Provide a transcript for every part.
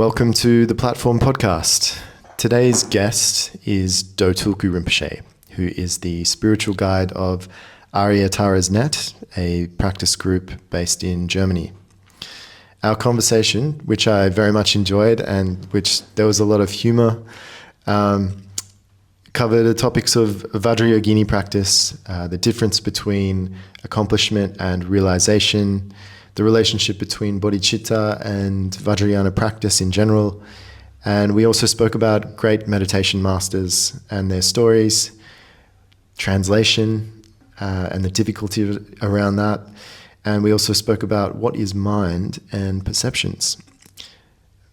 Welcome to the Platform Podcast. Today's guest is Tulku Rinpoche, who is the spiritual guide of Arya Tara's Net, a practice group based in Germany. Our conversation, which I very much enjoyed and which there was a lot of humor, covered the topics of Vajrayogini practice, the difference between accomplishment and realization, the relationship between Bodhichitta and Vajrayana practice in general. And we also spoke about great meditation masters and their stories, translation, and the difficulty around that. And we also spoke about what is mind and perceptions.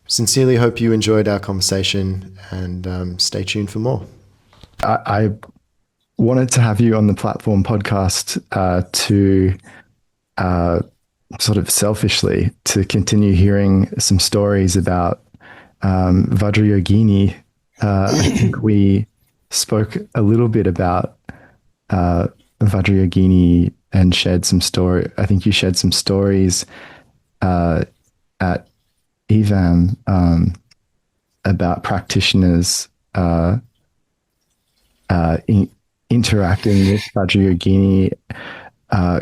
Sincerely hope you enjoyed our conversation, and stay tuned for more. I wanted to have you on the Platform Podcast to sort of selfishly to continue hearing some stories about Vajrayogini. I think we spoke a little bit about Vajrayogini and shared some story. I think you shared some stories at EVAM about practitioners interacting with Vajrayogini,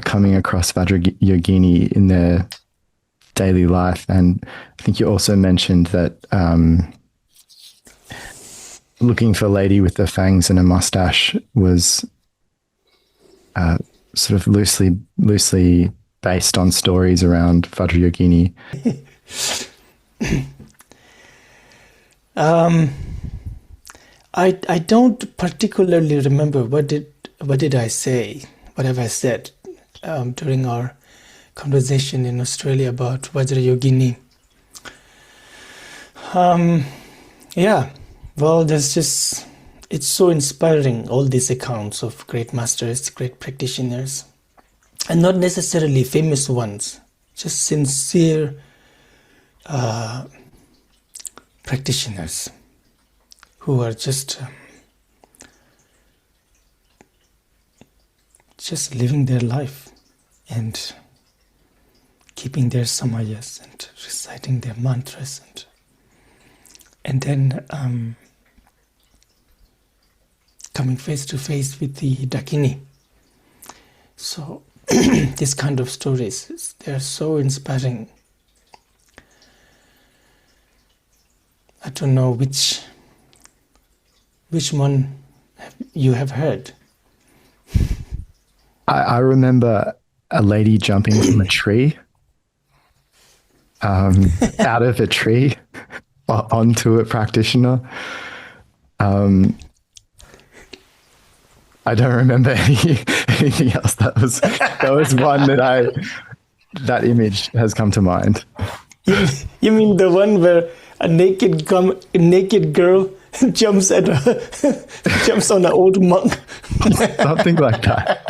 coming across Vajrayogini in their daily life. And I think you also mentioned that looking for a lady with the fangs and a mustache was sort of loosely based on stories around Vajrayogini. I don't particularly remember what did I say, what have I said during our conversation in Australia about Vajrayogini. Well, it's so inspiring, all these accounts of great masters, great practitioners, and not necessarily famous ones, just sincere practitioners who are just living their life and keeping their samayas and reciting their mantras and then coming face to face with the Dakini. So these kind of stories, they're so inspiring. I don't know which one you have heard. I remember a lady jumping from a tree, out of a tree onto a practitioner. I don't remember anything else. That was one that image has come to mind. You mean the one where a naked girl jumps on an old monk? Something like that.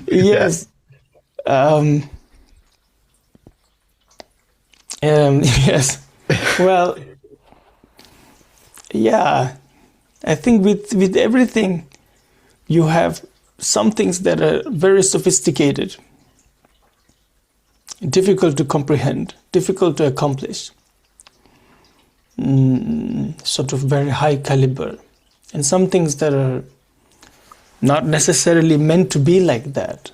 Yes. Yes. Well, yeah. I think with everything, you have some things that are very sophisticated, difficult to comprehend, difficult to accomplish, sort of very high caliber, and some things that are not necessarily meant to be like that.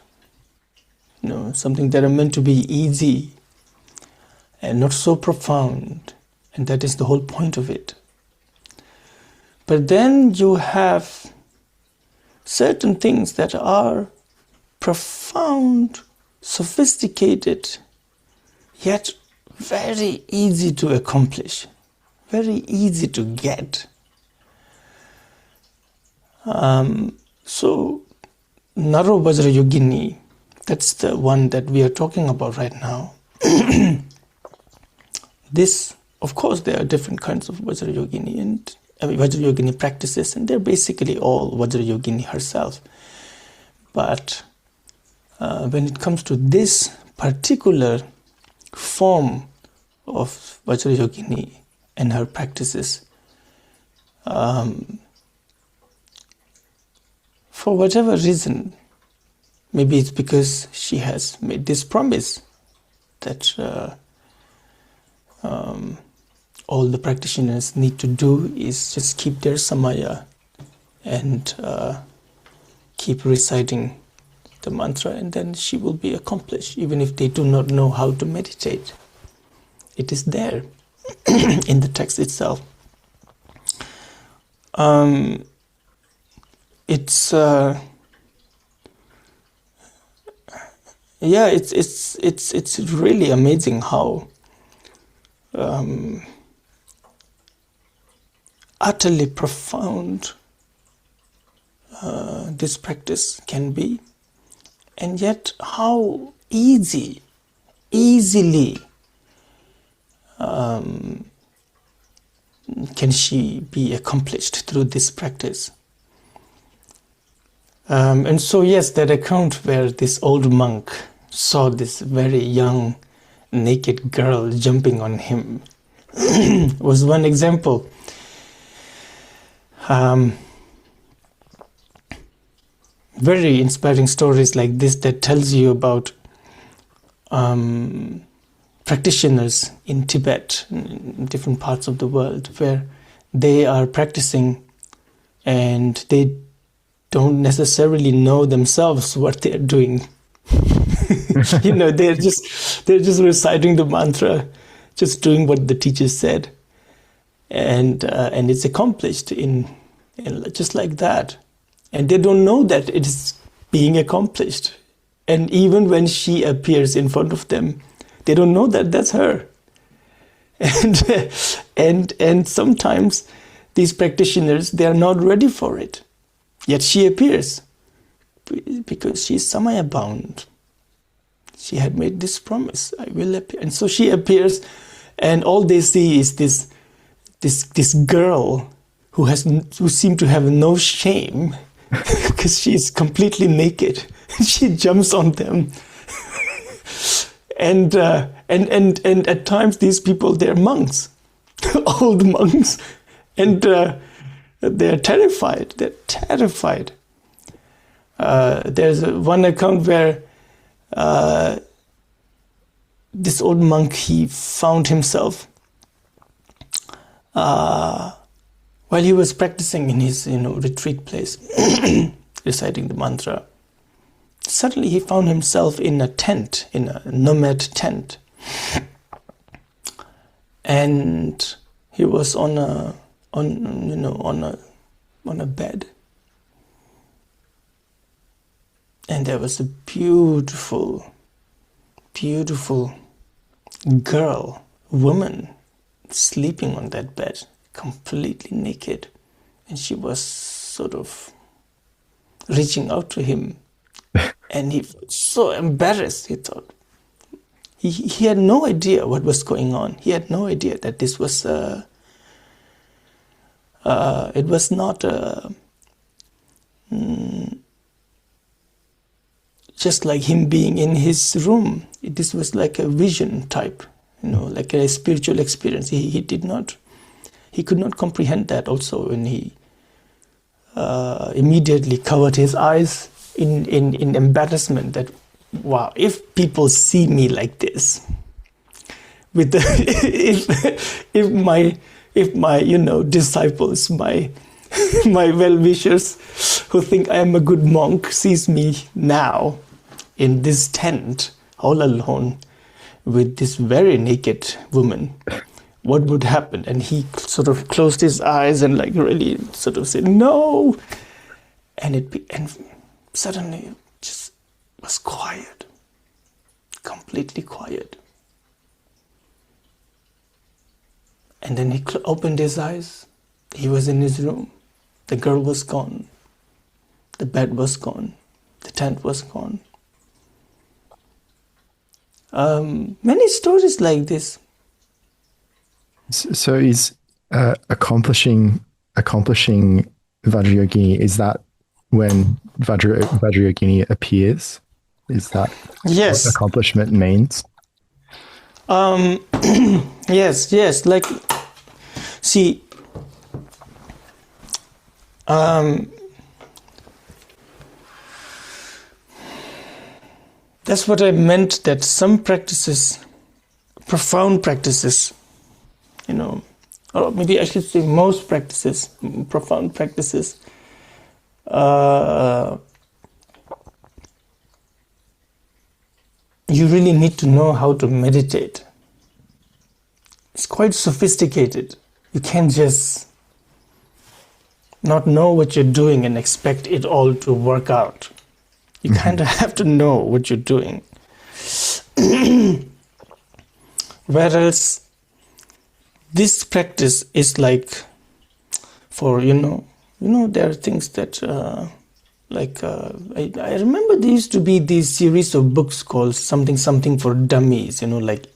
Something that are meant to be easy and not so profound, and that is the whole point of it. But then you have certain things that are profound, sophisticated, yet very easy to accomplish, very easy to get. So, Naro Vajrayogini, that's the one that we are talking about right now. This, of course, there are different kinds of Vajrayogini and Vajrayogini practices, and they're basically all Vajrayogini herself. But when it comes to this particular form of Vajrayogini and her practices, for whatever reason, maybe it's because she has made this promise that all the practitioners need to do is just keep their samaya and keep reciting the mantra, and then she will be accomplished, even if they do not know how to meditate. It is there in the text itself. It's really amazing how utterly profound this practice can be, and yet how easily can she be accomplished through this practice. And so yes, that account where this old monk saw this very young naked girl jumping on him was one example. Very inspiring stories like this that tells you about practitioners in Tibet, in different parts of the world, where they are practicing and they don't necessarily know themselves what they're doing. They're just reciting the mantra, just doing what the teacher said, and it's accomplished in just like that, and they don't know that it is being accomplished. And even when she appears in front of them, they don't know that that's her. And sometimes these practitioners, they are not ready for it. Yet she appears because she is samaya bound. She had made this promise, I will appear. And so she appears, and all they see is this girl who seemed to have no shame because she is completely naked. She jumps on them. And at times these people, they're monks, old monks, and they're terrified. They're terrified. There's one account where this old monk, he found himself while he was practicing in his retreat place, reciting the mantra. Suddenly he found himself in a tent, in a nomad tent, and he was on a bed, and there was a beautiful woman sleeping on that bed, completely naked, and she was sort of reaching out to him. And he was so embarrassed, he thought. He had no idea what was going on. He had no idea that this was, it was not just like him being in his room. This was like a vision type, like a spiritual experience. He could not comprehend that also, when he immediately covered his eyes in embarrassment that, wow, if people see me like this, with the, if my disciples, my well-wishers who think I am a good monk sees me now in this tent all alone with this very naked woman, what would happen? And he sort of closed his eyes and really sort of said no, and suddenly it just was quiet, completely quiet. And then he opened his eyes. He was in his room. The girl was gone. The bed was gone. The tent was gone. Many stories like this. So is accomplishing Vajrayogini, is that when Vajrayogini appears? Is that yes. what accomplishment means? Yes. See, that's what I meant, that some practices, profound practices, or maybe I should say most practices, profound practices, you really need to know how to meditate. It's quite sophisticated. You can't just not know what you're doing and expect it all to work out. You kind of have to know what you're doing. Whereas this practice is like for, there are things that, I remember there used to be these series of books called something for dummies, like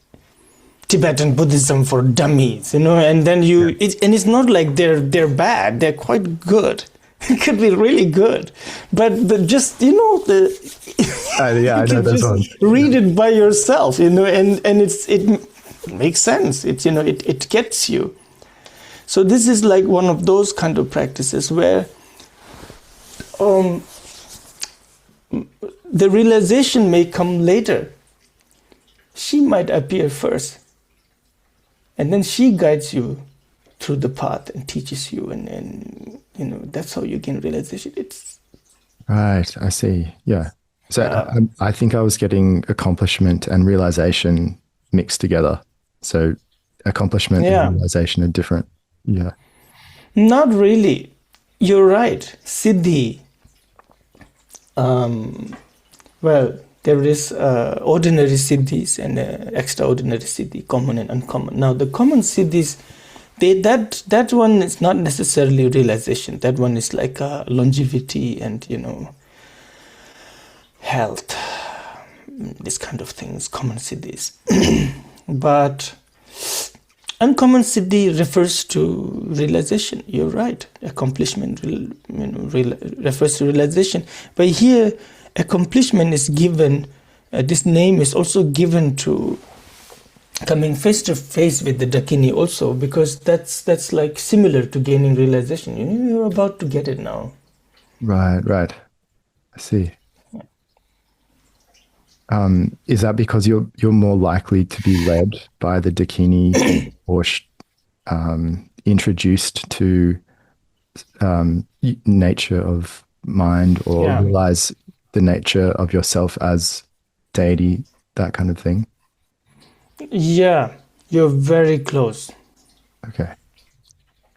Tibetan Buddhism for dummies, and then it's not like they're bad, they're quite good. It could be really good, but I know this one. Read it by yourself, and it makes sense. It gets you. So this is like one of those kind of practices where the realization may come later. She might appear first, and then she guides you through the path and teaches you, and that's how you gain realization. It's right. I see. Yeah. So I think I was getting accomplishment and realization mixed together. So accomplishment and realization are different. Yeah. Not really. You're right. Siddhi. There is ordinary siddhis and extraordinary siddhi, common and uncommon. Now, the common siddhis, that one is not necessarily realization. That one is like longevity and, health, this kind of things, common siddhis. But uncommon siddhi refers to realization. You're right. Accomplishment refers to realization. But here, accomplishment is given, this name is also given to coming face to face with the Dakini also, because that's like similar to gaining realization. You're about to get it now. Right. I see. Is that because you're more likely to be led by the Dakini or introduced to nature of mind, or realize the nature of yourself as deity, that kind of thing? Yeah, you're very close. Okay.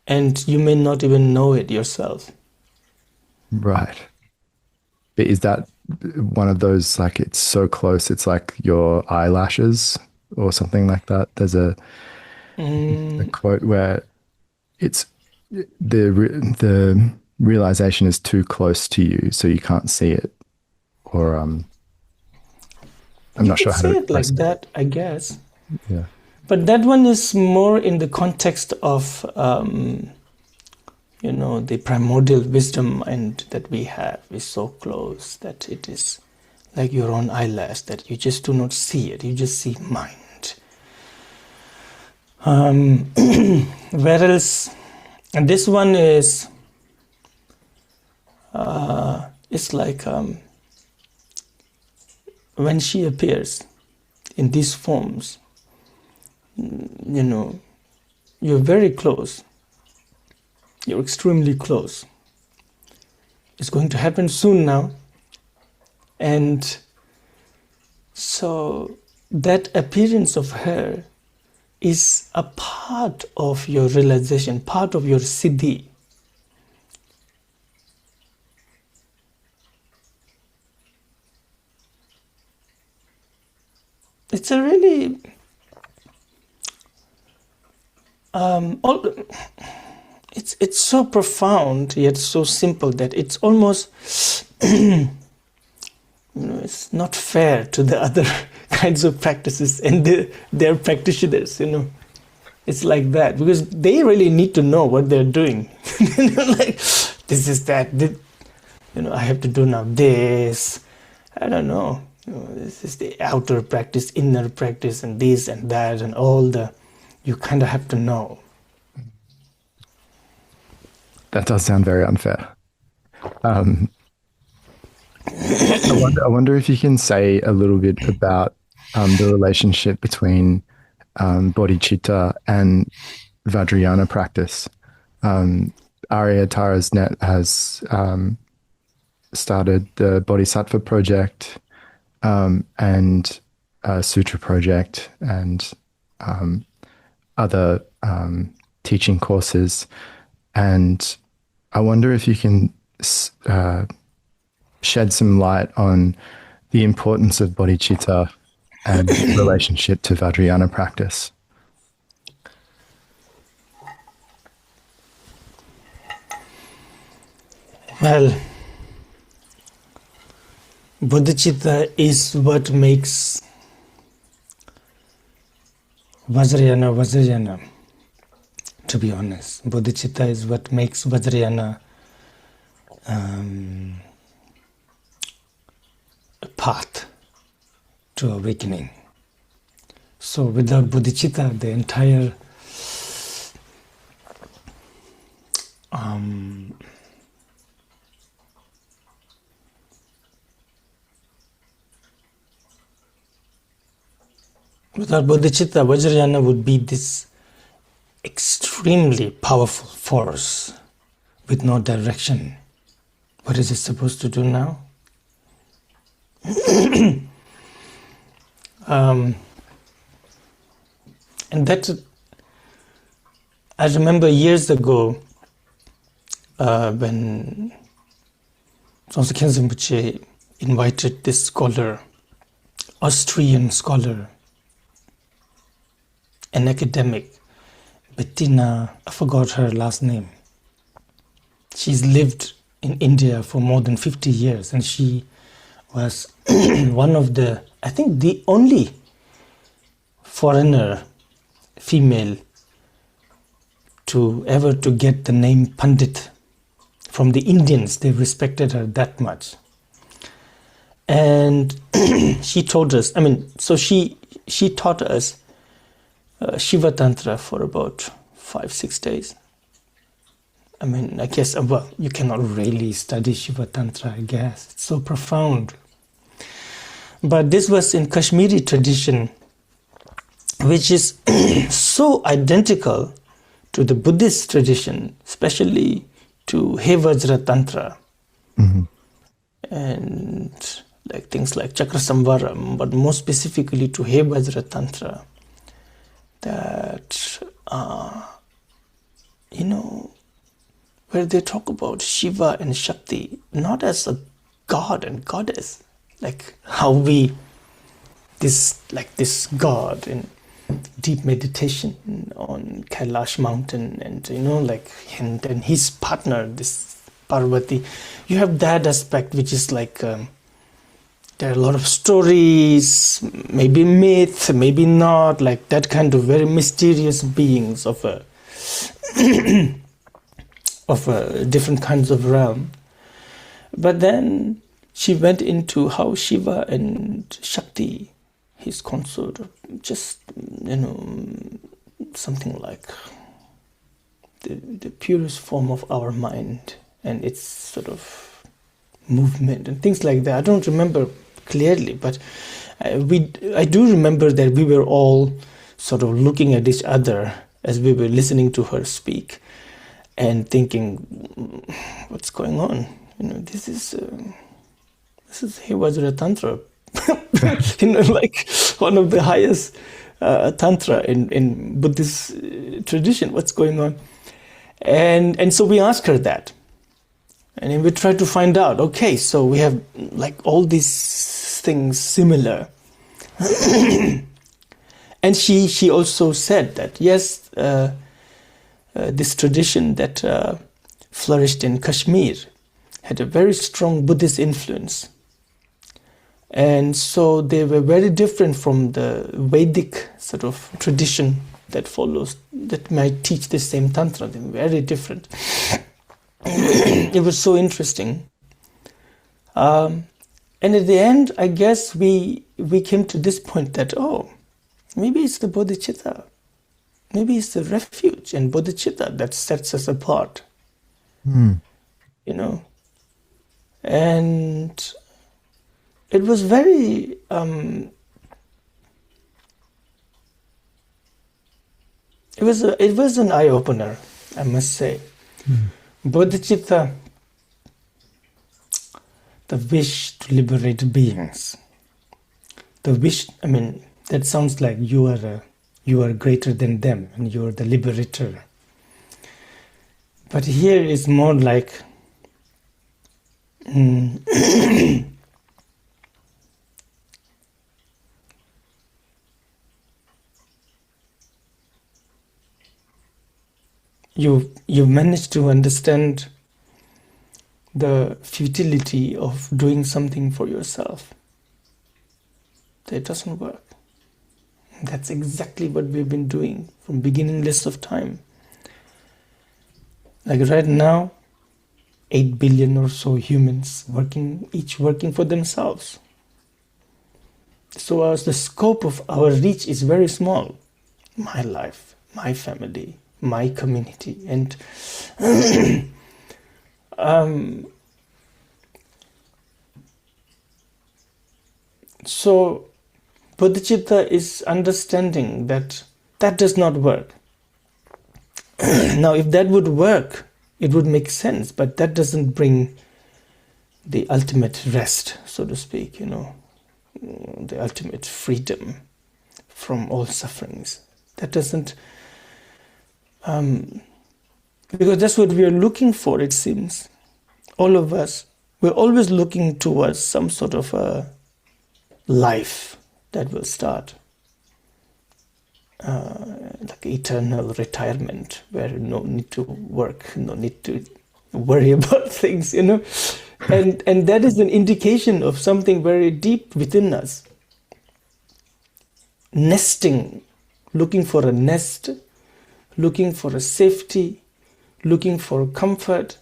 And you may not even know it yourself. Right. But is that one of those, like, it's so close, it's like your eyelashes or something like that? There's a quote where it's the realization is too close to you, so you can't see it. Or I'm not sure how to say it like that, I guess. Yeah. But that one is more in the context of the primordial wisdom and that we have is so close that it is like your own eyelash, that you just do not see it, you just see mind. Whereas this one is it's like when she appears in these forms, you're very close. You're extremely close. It's going to happen soon now. And so that appearance of her is a part of your realization, part of your siddhi. It's a really it's so profound yet so simple that it's almost it's not fair to the other kinds of practices and their practitioners. It's like that because they really need to know what they're doing. Like, this is that. I have to do now this. I don't know. This is the outer practice, inner practice, and this and that, and all the. You kind of have to know. That does sound very unfair. I wonder if you can say a little bit about the relationship between bodhicitta and Vajrayana practice. Arya Tara's Net has started the Bodhisattva project and Sutra project and other teaching courses. And I wonder if you can shed some light on the importance of bodhicitta and relationship to Vajrayana practice. Well, bodhicitta is what makes Vajrayana Vajrayana, to be honest. Bodhicitta is what makes Vajrayana a path to awakening. So without bodhicitta, the entire without bodhicitta, Vajrayana would be this extremely powerful force with no direction. What is it supposed to do now? And that, I remember years ago when Rinpoche invited this scholar, Austrian scholar, an academic, Bettina, I forgot her last name. She's lived in India for more than 50 years, and she was one of the, I think the only foreigner female to ever to get the name Pandit from the Indians. They respected her that much. And she told us, she taught us Shiva Tantra for about 5-6 days. I guess, well, you cannot really study Shiva Tantra, I guess. It's so profound. But this was in Kashmiri tradition, which is so identical to the Buddhist tradition, especially to He Vajra Tantra. Mm-hmm. And like things like Chakra Samvaram, but more specifically to He Vajra Tantra, that, where they talk about Shiva and Shakti, not as a god and goddess, like how this god in deep meditation on Kailash mountain and, and his partner, this Parvati, you have that aspect which is like, there are a lot of stories, maybe myth, maybe not, like that kind of very mysterious beings of a different kinds of realm. But then she went into how Shiva and Shakti, his consort, just, something like the purest form of our mind and its sort of movement and things like that. I don't remember clearly, but I do remember that we were all sort of looking at each other as we were listening to her speak and thinking, what's going on? This is He Vajra Tantra, like one of the highest tantra in Buddhist tradition. What's going on? And so we asked her that. And then we tried to find out, okay, so we have like all these things similar. And she also said that, yes, this tradition that flourished in Kashmir had a very strong Buddhist influence. And so they were very different from the Vedic sort of tradition that follows, that might teach the same Tantra. They were very different. It was so interesting. And at the end, I guess we came to this point that, maybe it's the bodhicitta. Maybe it's the refuge and bodhicitta that sets us apart. Mm. And it was very it was an eye opener, I must say. Bodhichitta, the wish to liberate beings. The wish, I mean, that sounds like you are greater than them and you are the liberator. But here is more like you managed to understand the futility of doing something for yourself. That doesn't work. That's exactly what we've been doing from beginningless of time. Like right now, 8 billion or so humans each working for themselves. So the scope of our reach is very small. My life, my family, my community, and so Bodhichitta is understanding that does not work. Now, if that would work, it would make sense, but that doesn't bring the ultimate rest, so to speak, the ultimate freedom from all sufferings. That doesn't, because that's what we are looking for, it seems. All of us, we're always looking towards some sort of a life that will start. Like eternal retirement, where no need to work, no need to worry about things, and that is an indication of something very deep within us. Nesting, looking for a nest, looking for a safety, looking for comfort,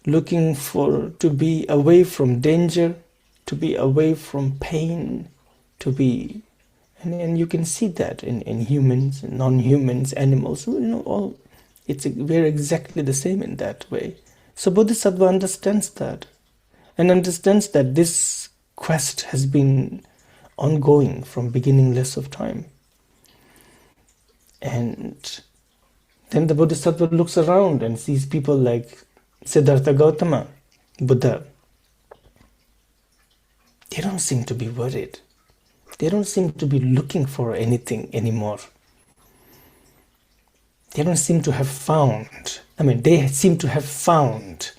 looking to be away from danger, to be away from pain, to be. And you can see that in humans, non-humans, animals, all. We're exactly the same in that way. So Bodhisattva understands that, and understands that this quest has been ongoing from beginningless of time. And then the Bodhisattva looks around and sees people like Siddhartha Gautama, Buddha. They don't seem to be worried. They don't seem to be looking for anything anymore. They don't seem to have found, they seem to have found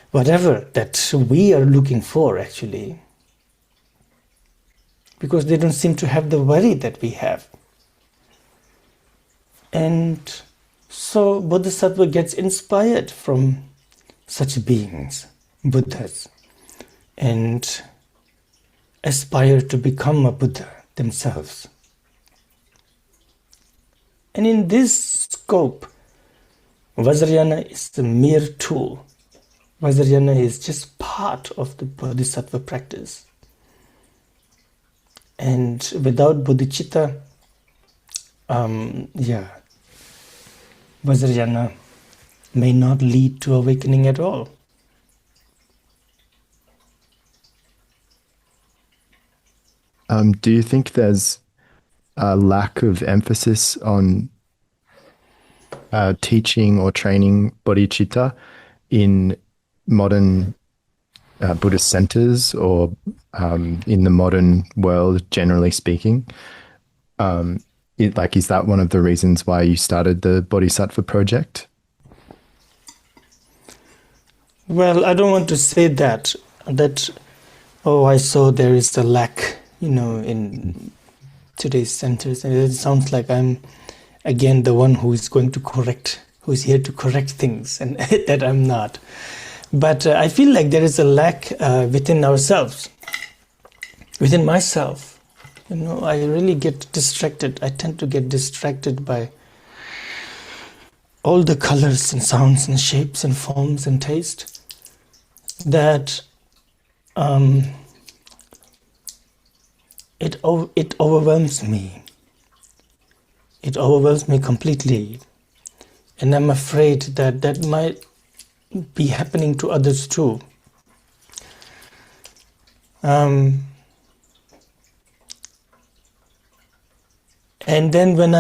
whatever that we are looking for, actually. Because they don't seem to have the worry that we have. And so Bodhisattva gets inspired from such beings, Buddhas, and aspire to become a Buddha themselves. And in this scope, Vajrayana is the mere tool. Vajrayana is just part of the Bodhisattva practice. And without Bodhicitta, Vajrayana may not lead to awakening at all. Do you think there's a lack of emphasis on teaching or training bodhicitta in modern Buddhist centers or in the modern world, generally speaking? Is that one of the reasons why you started the Bodhisattva project? Well, I don't want to say that I saw there is a lack, in today's centers. And it sounds like I'm, again, the one who is here to correct things, and that I'm not. But I feel like there is a lack within ourselves, within myself. I really get distracted. I tend to get distracted by all the colors and sounds and shapes and forms and taste that it overwhelms me. It overwhelms me completely. And I'm afraid that might be happening to others too. And then when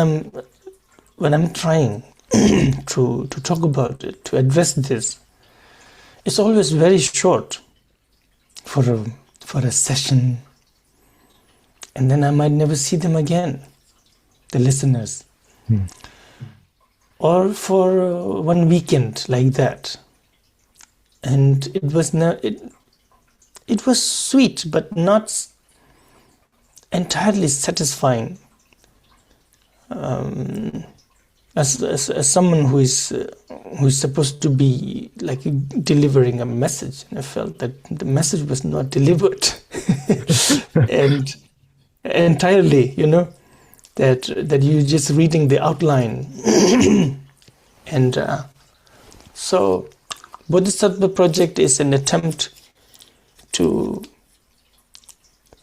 when I'm trying to talk about it, to address this, it's always very short for a session, and then I might never see them again, the listeners. Or for one weekend like that. And it was it was sweet, but not entirely satisfying. As someone who is supposed to be like delivering a message, and I felt that the message was not delivered, and entirely, that you're just reading the outline, and so Bodhisattva Project is an attempt to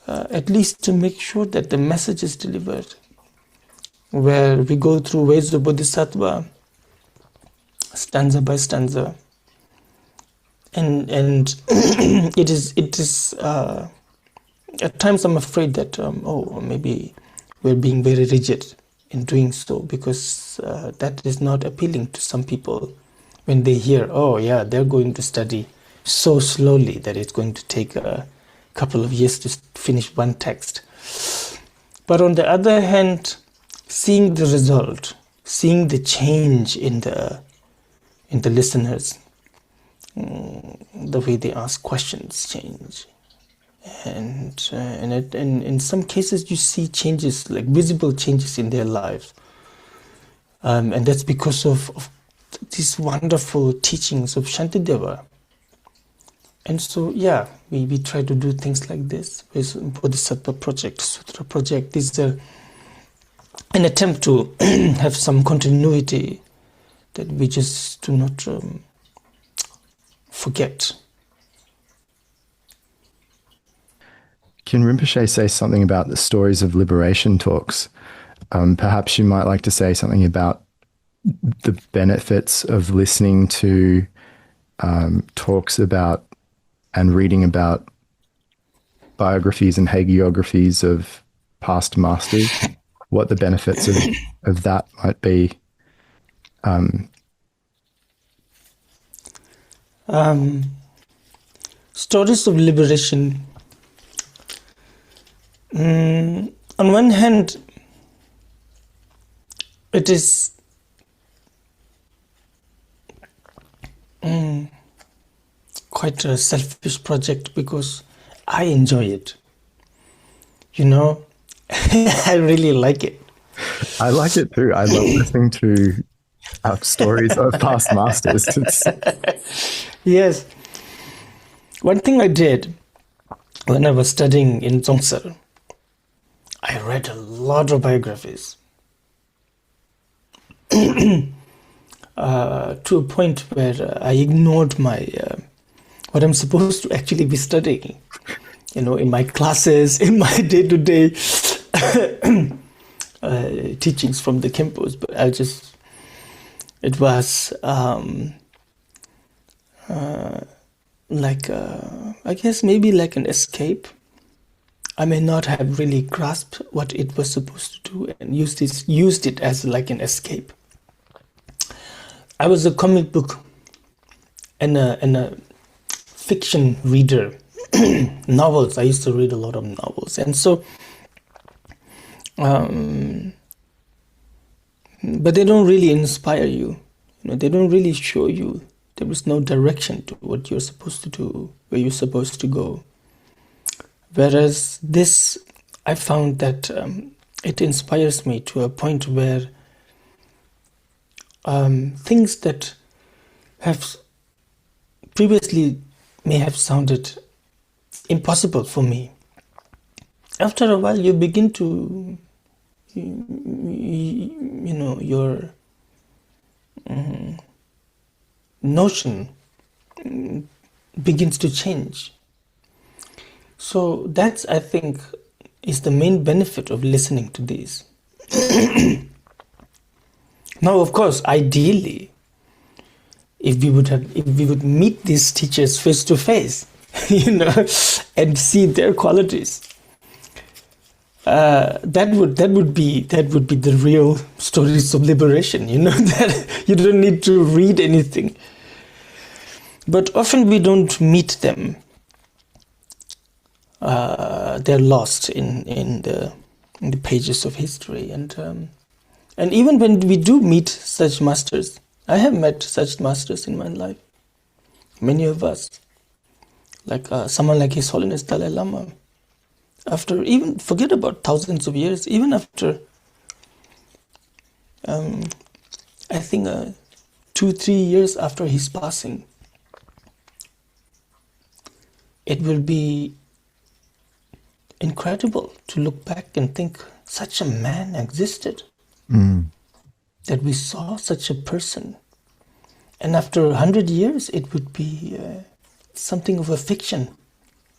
at least to make sure that the message is delivered, where we go through ways of Bodhisattva, stanza by stanza, and it is at times I'm afraid that maybe we're being very rigid in doing so, because that is not appealing to some people when they hear, they're going to study so slowly that it's going to take a couple of years to finish one text. But on the other hand, seeing the result, seeing the change in the listeners, the way they ask questions change, and in some cases you see changes, like visible changes in their lives, and that's because of these wonderful teachings of Shantideva. And so, we try to do things like this with Bodhisattva Project, Sutra Project. These are an attempt to have some continuity that we just do not forget. Can Rinpoche say something about the Stories of Liberation talks? Perhaps you might like to say something about the benefits of listening to talks about and reading about biographies and hagiographies of past masters, what the benefits of that might be. Stories of liberation. On one hand, it is quite a selfish project because I enjoy it. I really like it. I like it too. I love listening to stories of past masters. Yes. One thing I did when I was studying in Dzongtsar, I read a lot of biographies. To a point where I ignored my what I'm supposed to actually be studying, in my classes, in my day-to-day teachings from the Khenpos. But it was I guess maybe like an escape. I may not have really grasped what it was supposed to do and used it as like an escape. I was a comic book and a fiction reader. Novels. I used to read a lot of novels, and so but they don't really inspire you. They don't really show you. There is no direction to what you're supposed to do, where you're supposed to go. Whereas this, I found that it inspires me to a point where things that have previously may have sounded impossible for me, after a while you begin to, your notion begins to change. So that's, I think, is the main benefit of listening to these. Now, of course, ideally, if we would meet these teachers face to face, and see their qualities, that would be the real stories of liberation. That you don't need to read anything. But often we don't meet them. They're lost in the pages of history, and even when we do meet such masters, I have met such masters in my life. Many of us, like someone like His Holiness Dalai Lama, after even forget about thousands of years, even after I think 2-3 years after his passing, it will be incredible to look back and think such a man existed, that we saw such a person. And after 100 years, it would be something of a fiction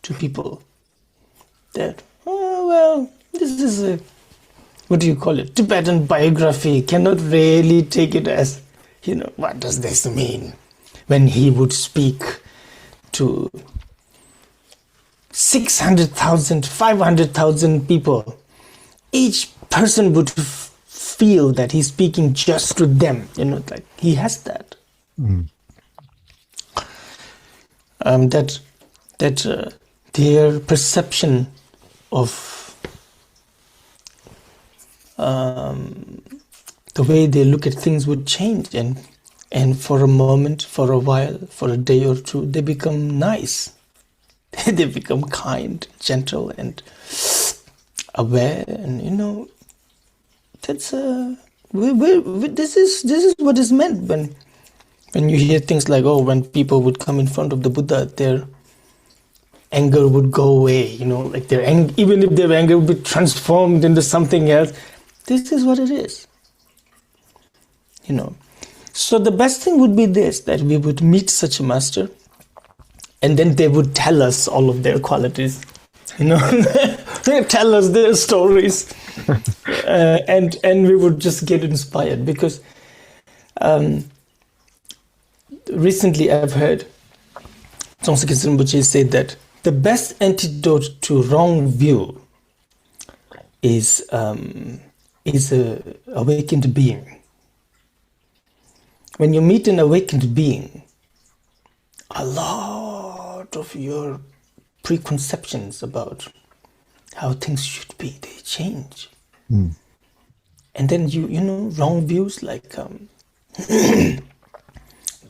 to people. That, this is a, what do you call it, Tibetan biography, cannot really take it as, what does this mean? When he would speak to 600,000, 500,000 people, each person would feel that he's speaking just to them, like he has that. That their perception of the way they look at things would change, and for a moment, for a while, for a day or two, they become nice. They become kind, gentle, and aware, and that's this is what is meant when you hear things like, when people would come in front of the Buddha, their anger would go away, like even if their anger would be transformed into something else. This is what it is, So the best thing would be this, that we would meet such a master, and then they would tell us all of their qualities, they tell us their stories, and we would just get inspired. Because recently I've heard Trungpa Rinpoche say that the best antidote to wrong view is a awakened being. When you meet an awakened being, a lot of your preconceptions about how things should be, they change. And then wrong views like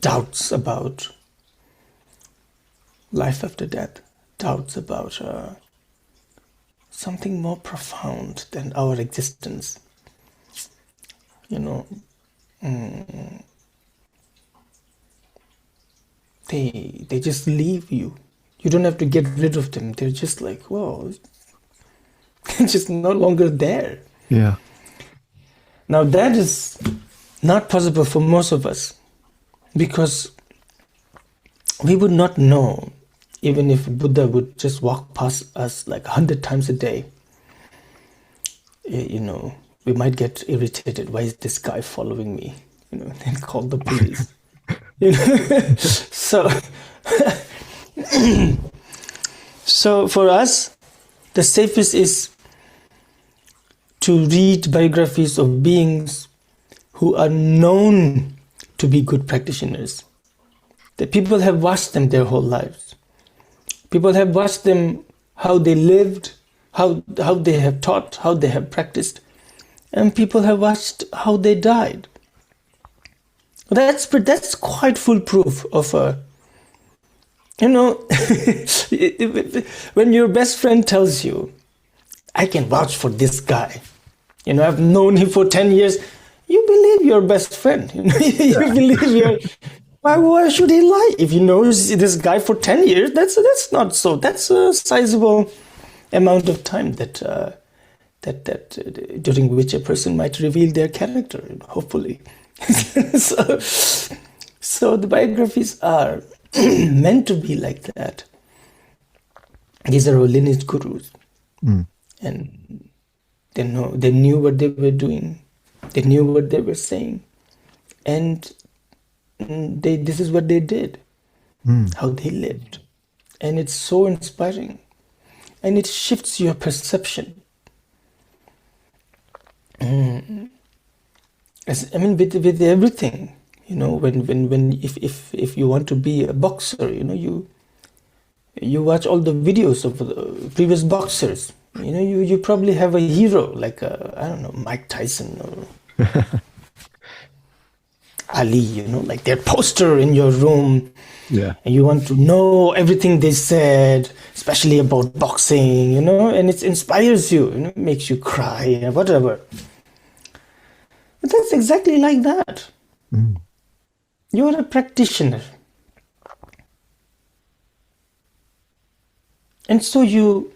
doubts about life after death, doubts about something more profound than our existence. They just leave you. You don't have to get rid of them. They're just like, whoa, it's just no longer there. Yeah. Now that is not possible for most of us, because we would not know, even if Buddha would just walk past us like 100 times a day. We might get irritated. Why is this guy following me? And call the police. So for us, the safest is to read biographies of beings who are known to be good practitioners. The people have watched them their whole lives. People have watched them, how they lived, how they have taught, how they have practiced, and people have watched how they died. That's quite foolproof of when your best friend tells you, I can vouch for this guy. I've known him for 10 years. You believe your best friend. You believe why should he lie? If you know this guy for 10 years, that's not so. That's a sizable amount of time that during which a person might reveal their character, hopefully. So the biographies are meant to be like that. These are our lineage gurus, and they knew what they were doing, they knew what they were saying, and this is what they did, how they lived, and it's so inspiring, and it shifts your perception. I mean, with everything, if you want to be a boxer, you watch all the videos of the previous boxers. You probably have a hero like I don't know, Mike Tyson or Ali. Like their poster in your room. Yeah. And you want to know everything they said, especially about boxing, and it inspires you, makes you cry, whatever. But that's exactly like that. You're a practitioner. And so you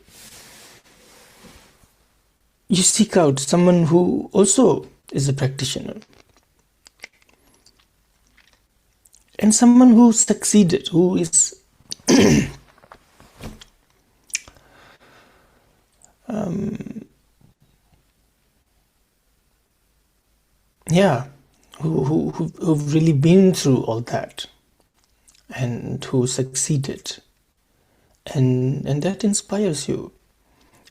seek out someone who also is a practitioner. And someone who succeeded, who is who've really been through all that and who succeeded. And that inspires you.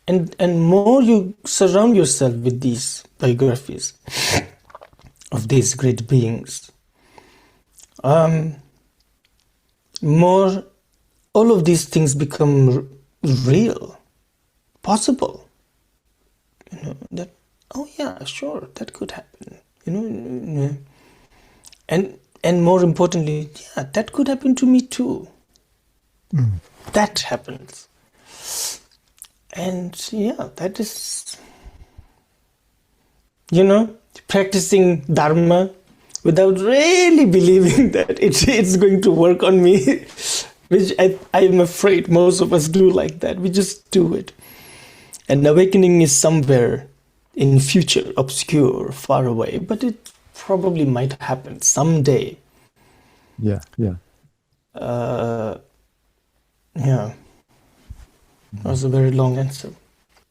And more you surround yourself with these biographies of these great beings, more all of these things become real, possible. That, oh yeah, sure, that could happen. And more importantly, yeah, that could happen to me too. That happens. And yeah, that is, practicing Dharma without really believing that it's going to work on me, which I'm afraid most of us do like that. We just do it. And awakening is somewhere in future, obscure, far away, but it probably might happen someday. Yeah. That was a very long answer.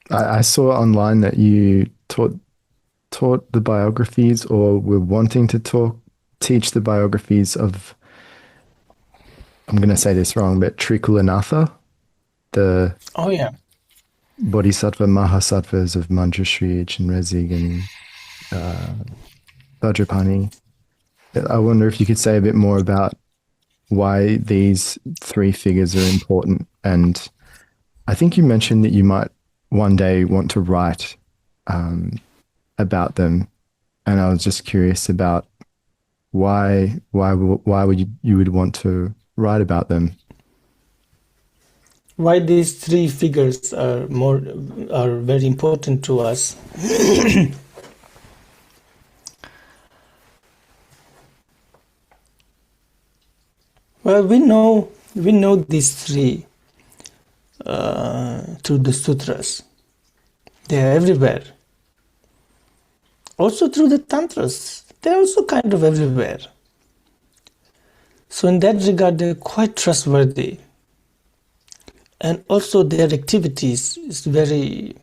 I saw online that you taught the biographies, or were wanting to teach the biographies of, I'm going to say this wrong, but Trikulanatha, the Bodhisattva Mahasattvas of Manjushri, Chenrezik, and Vajrapani. I wonder if you could say a bit more about why these three figures are important. And I think you mentioned that you might one day want to write about them, and I was just curious about why would you would want to write about them? Why these three figures are very important to us. Well, we know these three through the sutras. They are everywhere. Also through the tantras, they're also kind of everywhere. So in that regard, they're quite trustworthy. And also their activities is very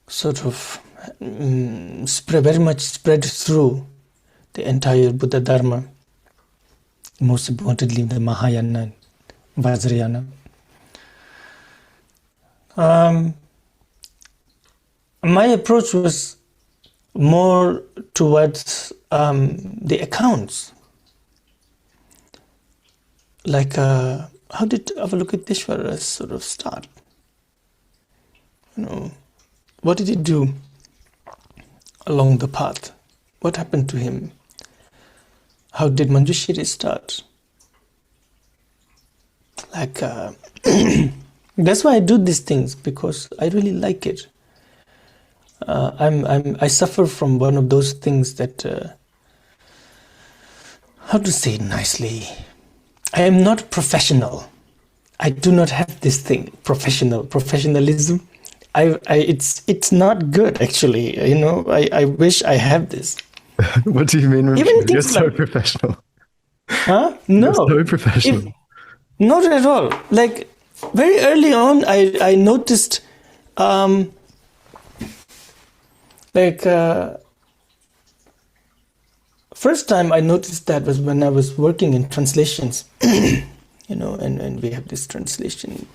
sort of very much spread through the entire Buddha Dharma, most importantly the Mahayana and Vajrayana. My approach was more towards the accounts. Like, how did Avalokiteshvara sort of start? What did he do along the path? What happened to him? How did Manjushri start? Like, that's why I do these things, because I really like it. I suffer from one of those things that, how to say it nicely, I am not professional. I do not have this thing, professionalism. It's not good, actually. I wish I have this. What do you mean? You're so professional. Huh? No. You're so professional. Not at all. Like, very early on, I noticed, first time I noticed that was when I was working in translations, and we have this translation.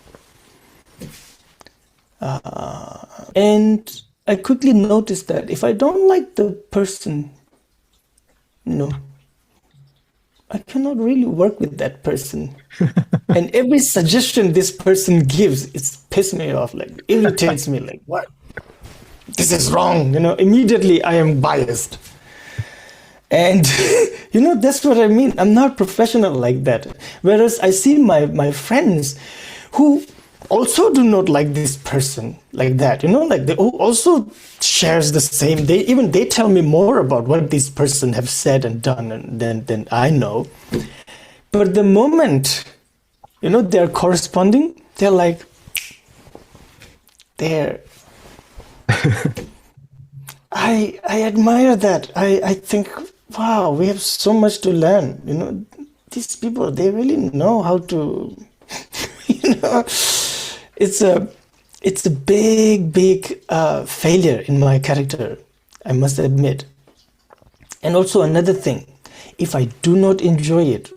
And I quickly noticed that if I don't like the person, I cannot really work with that person. And every suggestion this person gives, it pisses me off, like irritates me, like, what? This is wrong, immediately I am biased. And, that's what I mean. I'm not professional like that. Whereas I see my friends who also do not like this person like that, like they also shares the same. They tell me more about what this person have said and done than I know. But the moment, they're corresponding, they're like, there. I admire that. I think, wow, we have so much to learn. These people, they really know how to, it's a big failure in my character, I must admit. And also another thing, if I do not enjoy it,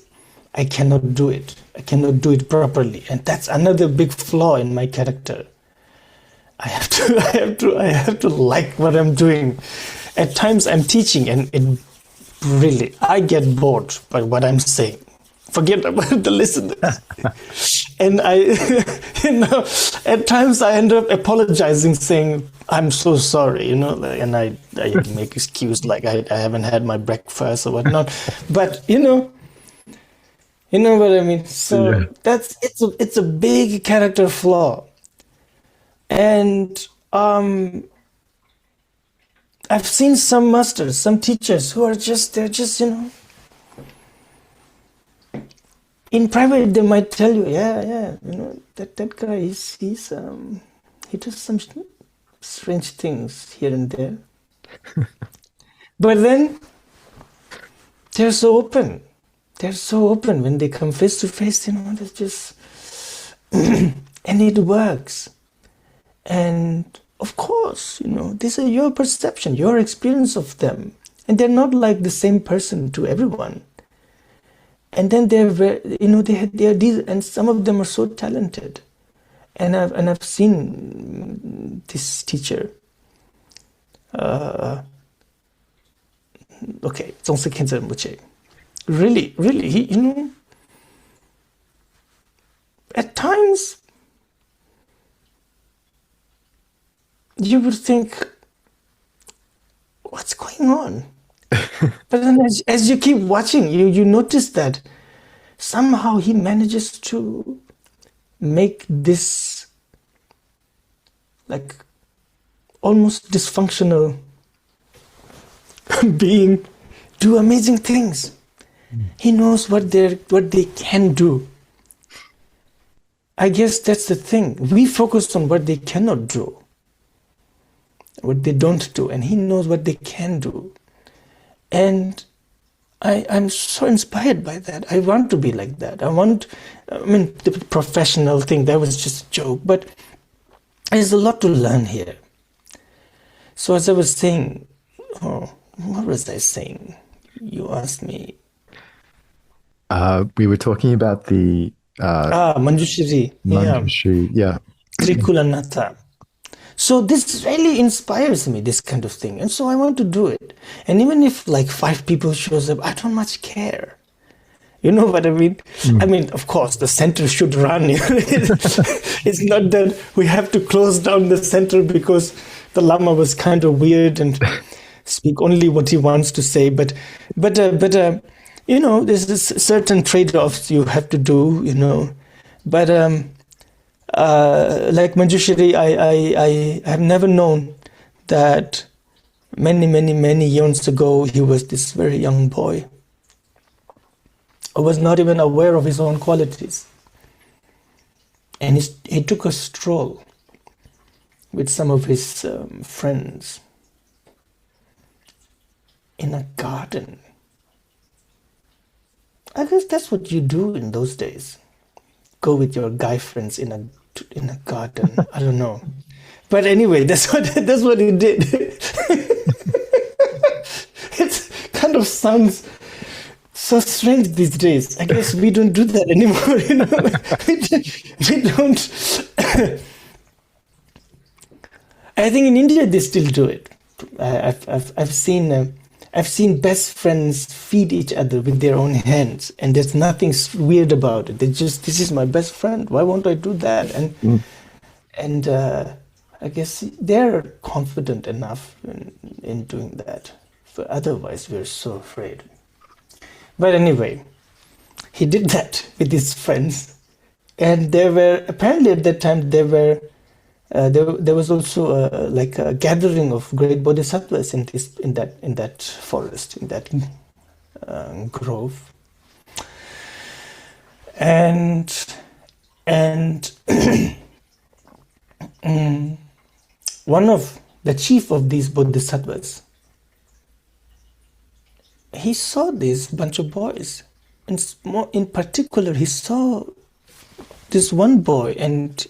I cannot do it. I cannot do it properly. And that's another big flaw in my character. I have to like what I'm doing. At times I'm teaching and I get bored by what I'm saying. Forget about the listeners. And at times I end up apologizing, saying, I'm so sorry, and I make excuse like I haven't had my breakfast or whatnot. But, you know what I mean? So yeah. It's a big character flaw. And I've seen some masters, some teachers who are they're just, in private, they might tell you, that guy, he does some strange things here and there. But then they're so open. They're so open when they come face to face, they're just, and it works. And of course, these are your perception, your experience of them. And they're not like the same person to everyone. And then they're these, and some of them are so talented. And I've seen this teacher. Khyentse Rinpoche. Really, he, at times you would think, what's going on? But then as you keep watching, you notice that somehow he manages to make this like almost dysfunctional being do amazing things. He knows what they can do. I guess that's the thing. We focus on what they cannot do, what they don't do, and he knows what they can do. And I'm so inspired by that. I want to be like that. The professional thing, that was just a joke, but there's a lot to learn here. So as I was saying, what was I saying? You asked me. We were talking about the... Manjushri. Manjushri, yeah. Trikulanatha. So this really inspires me, this kind of thing. And so I want to do it. And even if like 5 people shows up, I don't much care. You know what I mean? I mean, of course, the center should run. It's not that we have to close down the center because the Lama was kind of weird and speak only what he wants to say. But there's this certain trade-offs you have to do, But like Manjushri, I have never known that many years ago he was this very young boy. I was not even aware of his own qualities. And he took a stroll with some of his friends in a garden. I guess that's what you do in those days. Go with your guy friends in a garden. I don't know. But anyway, that's what he did. It kind of sounds so strange these days. I guess we don't do that anymore, We don't. I think in India they still do it. I've seen best friends feed each other with their own hands, and there's nothing weird about it. They just, this is my best friend. Why won't I do that? And I guess they're confident enough in doing that. But otherwise, we're so afraid. But anyway, he did that with his friends, and there were apparently at that time there was also like a gathering of great bodhisattvas in that forest, in that grove, and one of the chief of these bodhisattvas, he saw this bunch of boys, and in particular he saw this one boy, and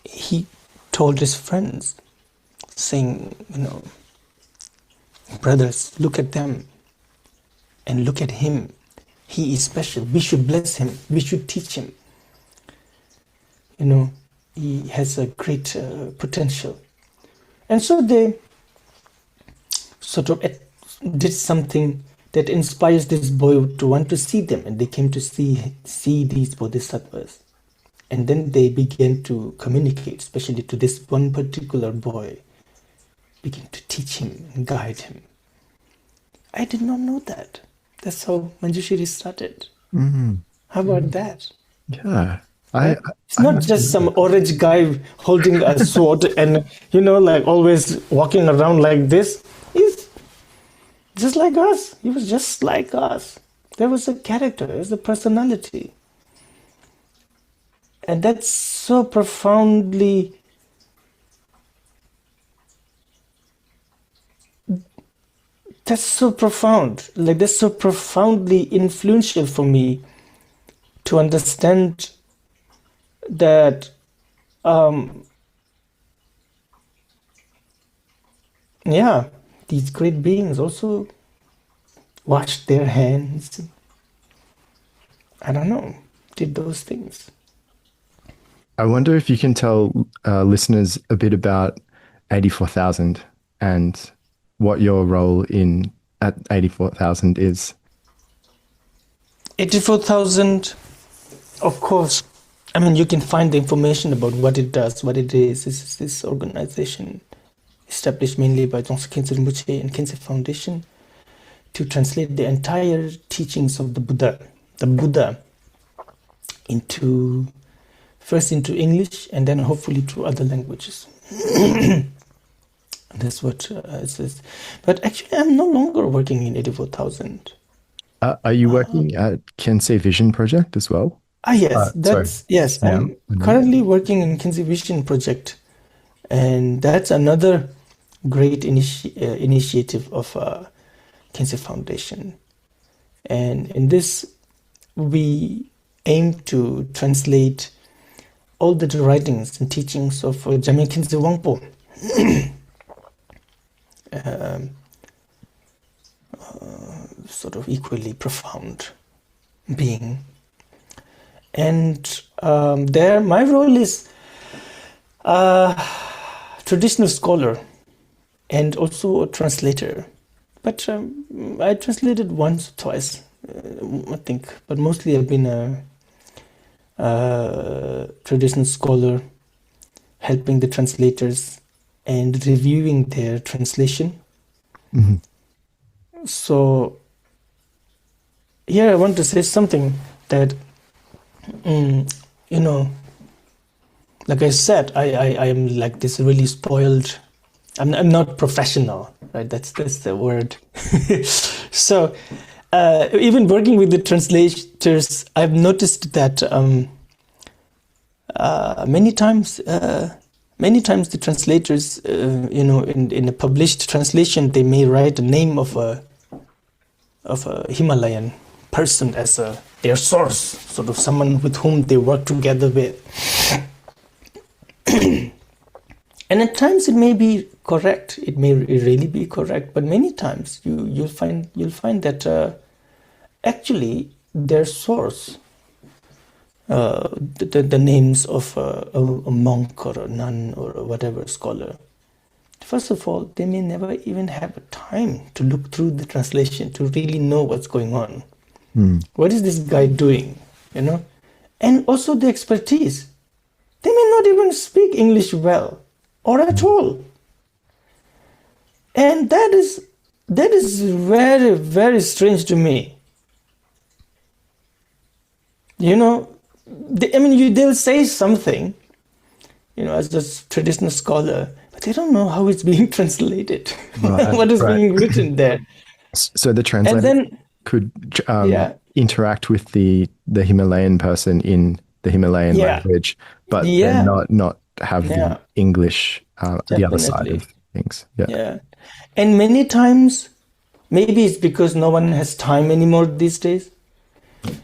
he told his friends, saying, brothers, look at them and look at him. He is special. We should bless him. We should teach him. He has a great potential. And so they sort of did something that inspires this boy to want to see them, and they came to see these bodhisattvas. And then they began to communicate, especially to this one particular boy, begin to teach him and guide him. I did not know that. That's how Manjushri started. Mm-hmm. How about that? Yeah. It's not just some orange guy holding a sword and, like always walking around like this. He's just like us. He was just like us. There was a character, there was a personality. And that's so profoundly that's so profoundly influential for me to understand that these great beings also washed their hands, did those things. I wonder if you can tell listeners a bit about 84,000 and what your role at 84,000 is. 84,000, of course. You can find the information about what it does, what it is. This is this organization established mainly by Khyentse Rinpoche and Khyentse Foundation to translate the entire teachings of the Buddha first into English and then hopefully to other languages. That's what it says. But actually, I'm no longer working in 84,000. Are you working at Khyentse Vision Project as well? Yes. Yes, I'm currently working in Khyentse Vision Project, and that's another great initiative of Khyentse Foundation. And in this, we aim to translate all the writings and teachings of Jamyang Khyentse Wangpo, sort of equally profound being. And there, my role is traditional scholar and also a translator. But I translated once or twice, I think. But mostly I've been a traditional scholar, helping the translators and reviewing their translation. Mm-hmm. So here I want to say something that, like I said, I am like this really spoiled. I'm not professional, right? That's the word. So even working with the translators, I've noticed that many times the translators, in a published translation, they may write the name of a Himalayan person as their source, sort of someone with whom they work together with. And at times it may be correct, it may really be correct, but many times you'll find that actually their source, the names of a monk or a nun or whatever scholar, first of all, they may never even have a time to look through the translation to really know what's going on. What is this guy doing? And also the expertise. They may not even speak English well or at all. And that is very, very strange to me. They'll say something, as a traditional scholar, but they don't know how it's being translated, what is being written there. So the translator could interact with the Himalayan person in the Himalayan language, but then not have the English, the other side of things. And many times, maybe it's because no one has time anymore these days,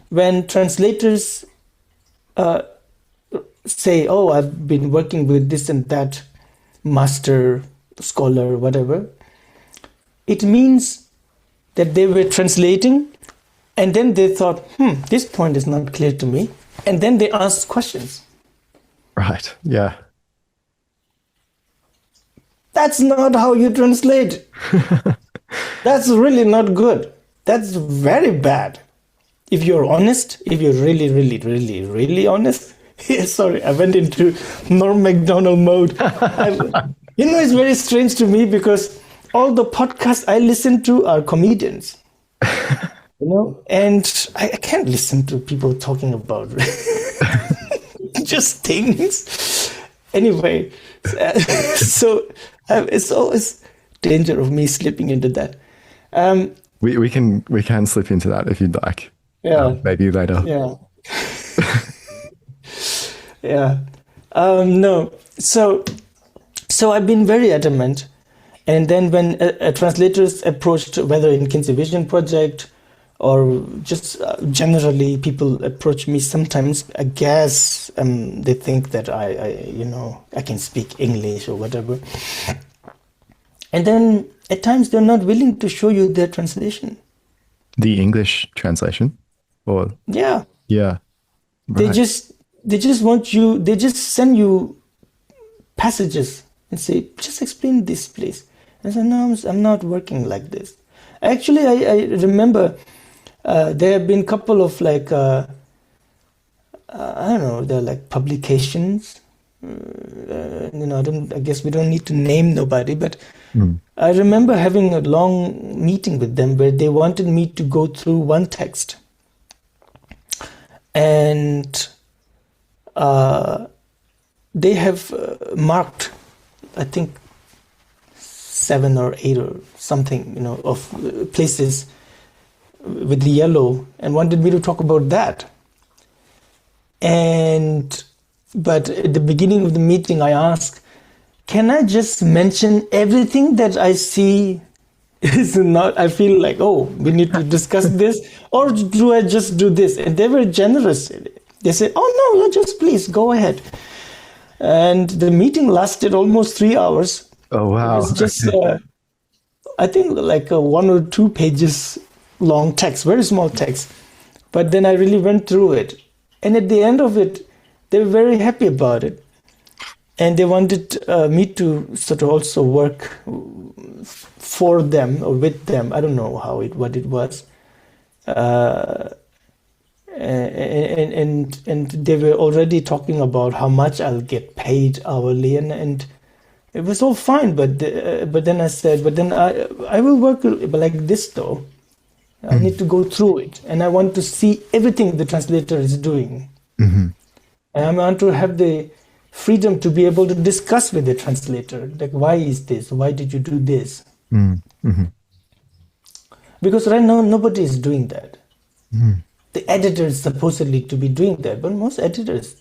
when translators say, oh, I've been working with this and that master, scholar, whatever, it means that they were translating and then they thought, this point is not clear to me. And then they asked questions. Right, yeah. That's not how you translate. That's really not good. That's very bad. If you're honest, if you're really, really, really, really honest, sorry, I went into Norm MacDonald mode. It's very strange to me because all the podcasts I listen to are comedians. And I can't listen to people talking about just things. Anyway, so it's always danger of me slipping into that. We can slip into that if you'd like. Yeah. Maybe later. Yeah. Yeah. No. So I've been very adamant. And then when translators approached, whether in Khyentse Vision Project or just generally, people approach me sometimes, I guess they think that I can speak English or whatever. And then at times they're not willing to show you their translation. The English translation? Or yeah. Right. They just want you, they just send you passages and say, just explain this, please. And I said, no, I'm not working like this. Actually, I remember there have been a couple of they're like publications. I guess we don't need to name nobody, but I remember having a long meeting with them where they wanted me to go through one text. And they have marked, I think, 7 or 8 or something, of places with the yellow, and wanted me to talk about that. But at the beginning of the meeting, I asked, can I just mention everything that I see is not, I feel like, oh, we need to discuss this, or do I just do this? And they were generous. They said, oh no, just please go ahead. And the meeting lasted almost 3 hours. Oh, wow. It was just, I think like a 1 or 2 pages long text, very small text. But then I really went through it. And at the end of it, they were very happy about it. And they wanted me to sort of also work for them or with them. I don't know what it was. And they were already talking about how much I'll get paid hourly, and it was all fine. But then I said, I will work like this though. I need to go through it, and I want to see everything the translator is doing. And I want to have the freedom to be able to discuss with the translator, like, why is this? Why did you do this? Because right now nobody is doing that. The editor is supposedly to be doing that, but most editors,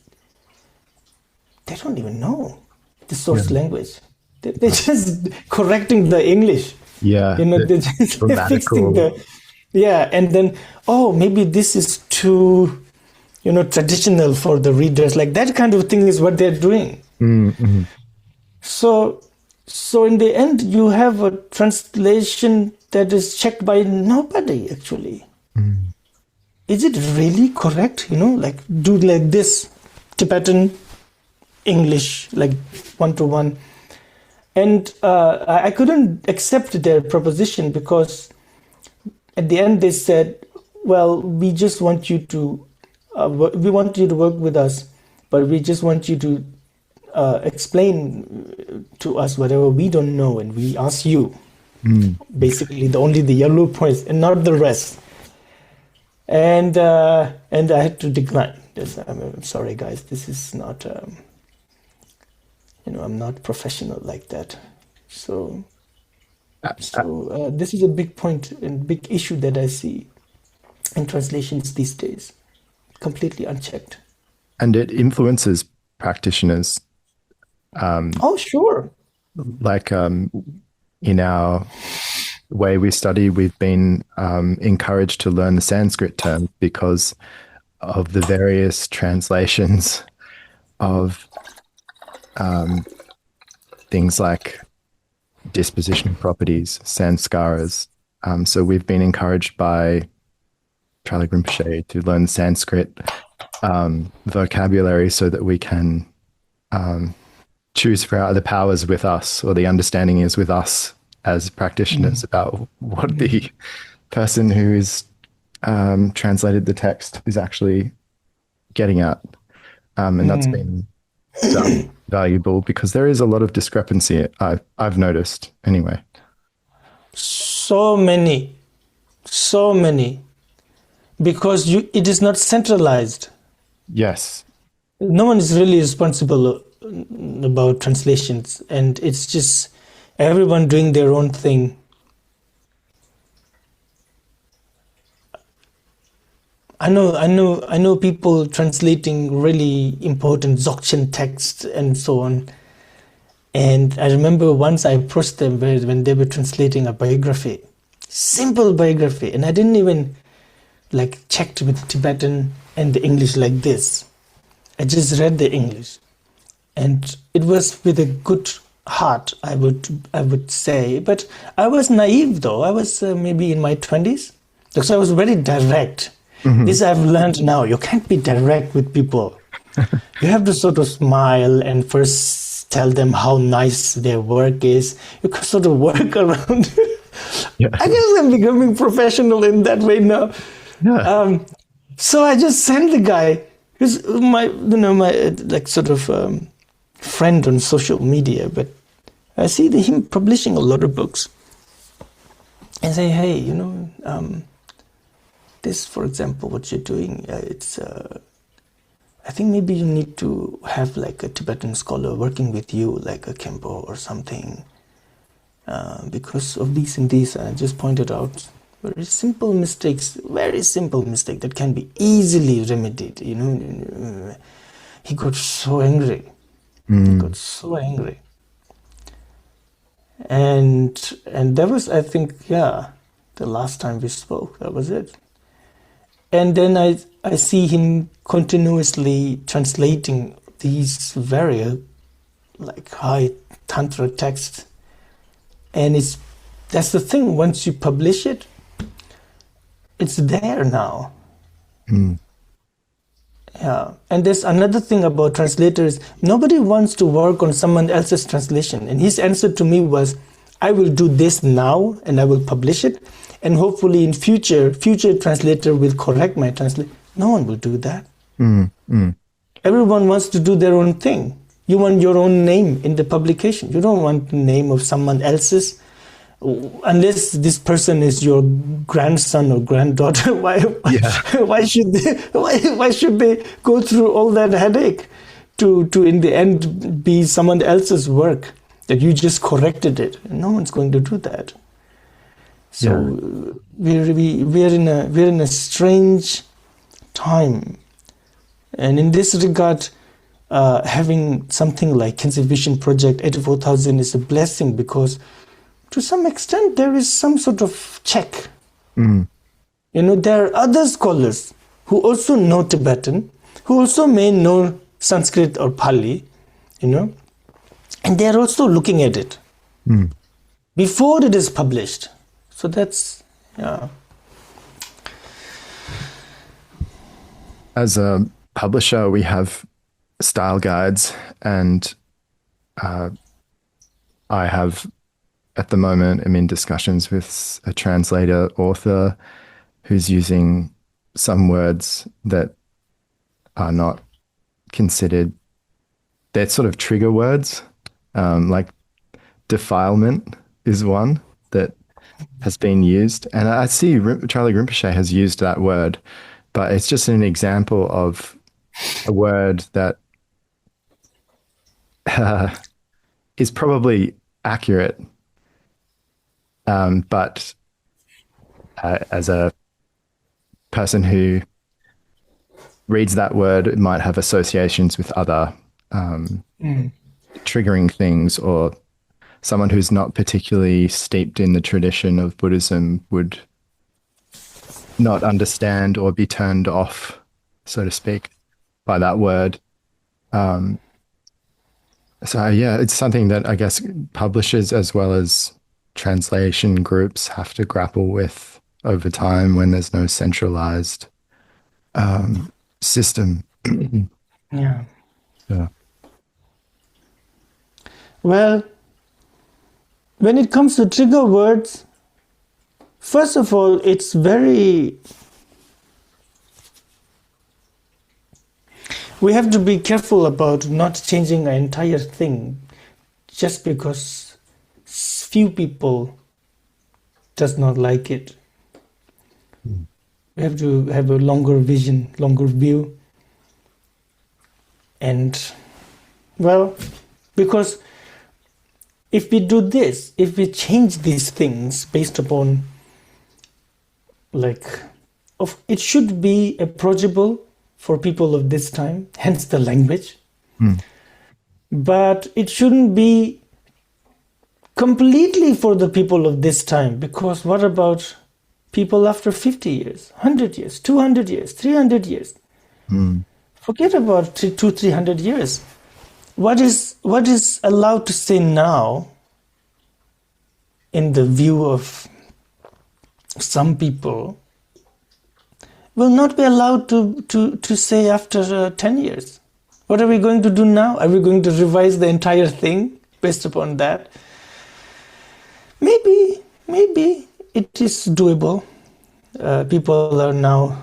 they don't even know the source language. They're just correcting the English. Yeah, they're just fixing and then, oh, maybe this is too, traditional for the readers. Like that kind of thing is what they're doing. So in the end, you have a translation that is checked by nobody, actually. Is it really correct? Like do like this, Tibetan English, like 1-to-1. And I couldn't accept their proposition because at the end they said, well, we just want you to, we want you to work with us, but we just want you to explain to us whatever we don't know, and we ask you. Basically, only the yellow points and not the rest. And I had to decline. I'm sorry, guys. This is not, I'm not professional like that. So this is a big point and big issue that I see in translations these days, completely unchecked. And it influences practitioners. Oh, sure. Like in our way we study, we've been encouraged to learn the Sanskrit terms because of the various translations of things like disposition properties, sanskaras. So we've been encouraged by Trikulanatha Rinpoche to learn Sanskrit vocabulary so that we can choose for the powers with us, or the understanding is with us as practitioners about what the person who is translated the text is actually getting at. And that's been valuable because there is a lot of discrepancy, I've noticed anyway. So many, because it is not centralized. Yes. No one is really responsible about translations, and it's just everyone doing their own thing. I know people translating really important Dzogchen texts and so on. And I remember once I approached them when they were translating a biography, simple biography, and I didn't even checked with Tibetan and the English like this. I just read the English, and it was with a good heart, I would say. But I was naive though. I was maybe in my 20s, so I was very direct. This I've learned now. You can't be direct with people. You have to sort of smile and first tell them how nice their work is. You can sort of work around. Yeah. I guess I'm becoming professional in that way now. Yeah. So I just sent the guy, who's my friend on social media, but I see him publishing a lot of books. And say, hey, this, for example, what you're doing, it's. I think maybe you need to have a Tibetan scholar working with you, like a Kempo or something, because of these and these. I just pointed out very simple mistakes that can be easily remedied. He got so angry. And that was, I think, the last time we spoke. That was it. And then I see him continuously translating these very high tantra texts. And that's the thing, once you publish it, it's there now. Yeah. And there's another thing about translators. Nobody wants to work on someone else's translation. And his answer to me was, I will do this now and I will publish it. And hopefully in future translator will correct my translation. No one will do that. Everyone wants to do their own thing. You want your own name in the publication. You don't want the name of someone else's. Unless this person is your grandson or granddaughter, why should they go through all that headache to in the end be someone else's work that you just corrected it? No one's going to do that. So we're in a strange time, and in this regard, having something like Khyentse Vision Project 84,000 is a blessing, because to some extent there is some sort of check. There are other scholars who also know Tibetan, who also may know Sanskrit or Pali, and they are also looking at it before it is published. So that's, As a publisher, we have style guides, and I have, at the moment, I'm in discussions with a translator author who's using some words that are not considered, they're sort of trigger words, like defilement is one that has been used. And I see Charlie Rinpoche has used that word, but it's just an example of a word that is probably accurate, but as a person who reads that word, it might have associations with other triggering things, or someone who's not particularly steeped in the tradition of Buddhism would not understand or be turned off, so to speak, by that word. So yeah, it's something that I guess publishers as well as translation groups have to grapple with over time when there's no centralized system. Yeah. Yeah. Well, when it comes to trigger words, first of all, it's very... We have to be careful about not changing an entire thing just because few people does not like it. We have to have a longer vision, longer view. And, well, because if we do this, if we change these things based upon, it should be approachable for people of this time, hence the language. But it shouldn't be completely for the people of this time, because what about people after 50 years, 100 years, 200 years, 300 years? Forget about 200-300 years. What is allowed to say now in the view of some people will not be allowed to say after 10 years. What are we going to do now? Are we going to revise the entire thing based upon that? Maybe it is doable. People are now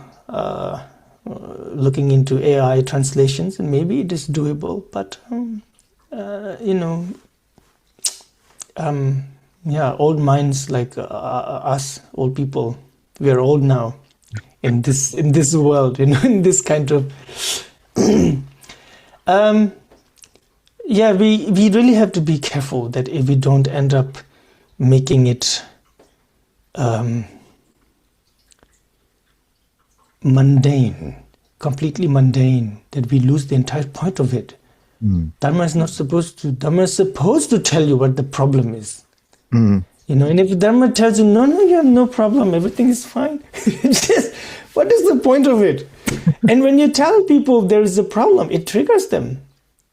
looking into AI translations, and maybe it is doable. But old minds like us, old people, we are old now in this world, in this kind of. We really have to be careful that if we don't end up making it mundane, completely mundane, that we lose the entire point of it. Dharma is supposed to tell you what the problem is. And if Dharma tells you, no, you have no problem, everything is fine, what is the point of it? And when you tell people there is a problem, it triggers them.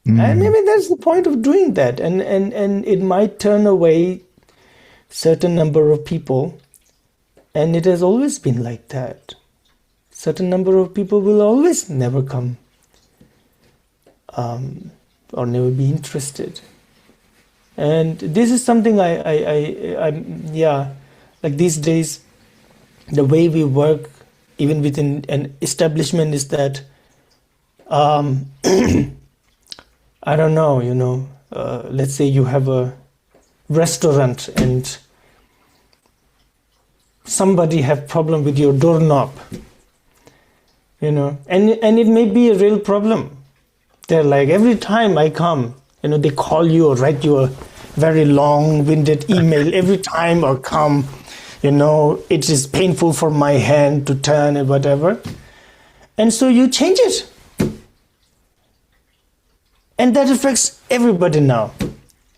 And maybe that's the point of doing that. And it might turn away certain number of people. And it has always been like that. Certain number of people will always never come or never be interested. And this is something like these days, the way we work, even within an establishment, is that, I don't know, let's say you have a restaurant and somebody have problem with your doorknob, and it may be a real problem. They're like, every time I come, they call you or write you a very long-winded email every time I come, it is painful for my hand to turn and whatever. And so you change it. And that affects everybody now.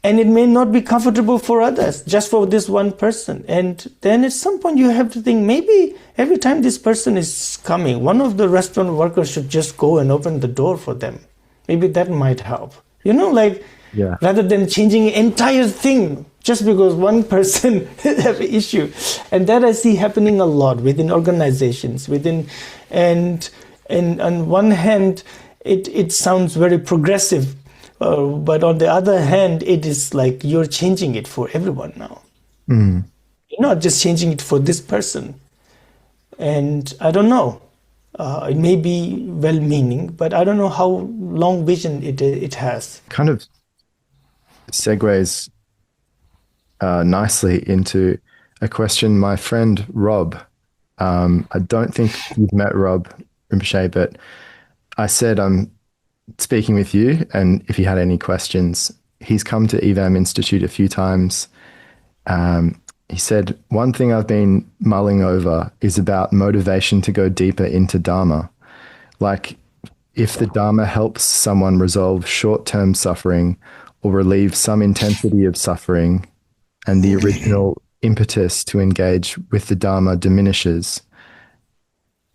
And it may not be comfortable for others, just for this one person. And then at some point you have to think, maybe every time this person is coming, one of the restaurant workers should just go and open the door for them. Maybe that might help. Rather than changing the entire thing just because one person have an issue. And that I see happening a lot within organizations, and on one hand, it sounds very progressive But on the other hand, it is like you're changing it for everyone now. Mm. You're not just changing it for this person. And I don't know. It may be well-meaning, but I don't know how long vision it has. Kind of segues nicely into a question my friend Rob, I don't think you've met Rob Rinpoche, but I said I'm speaking with you, and if he had any questions, he's come to EVAM Institute a few times. He said, one thing I've been mulling over is about motivation to go deeper into Dharma. Like, if the Dharma helps someone resolve short-term suffering or relieve some intensity of suffering, and the original impetus to engage with the Dharma diminishes,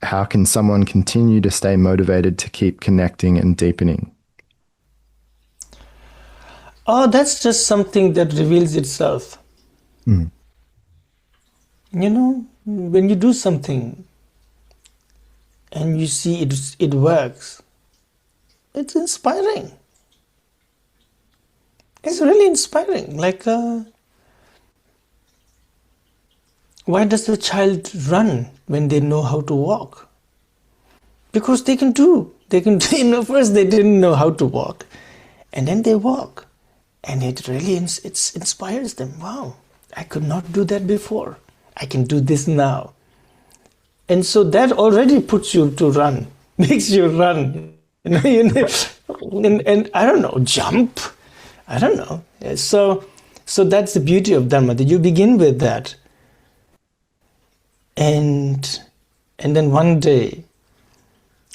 how can someone continue to stay motivated to keep connecting and deepening? Oh, that's just something that reveals itself. Mm. You know, when you do something and you see it works, it's inspiring. It's really inspiring. Like, why does the child run when they know how to walk? Because they can do. First they didn't know how to walk, and then they walk, and it really it inspires them. Wow, I could not do that before. I can do this now. And so that already puts you to run, makes you run. And I don't know, jump. I don't know. So that's the beauty of Dharma, that you begin with that. And then one day,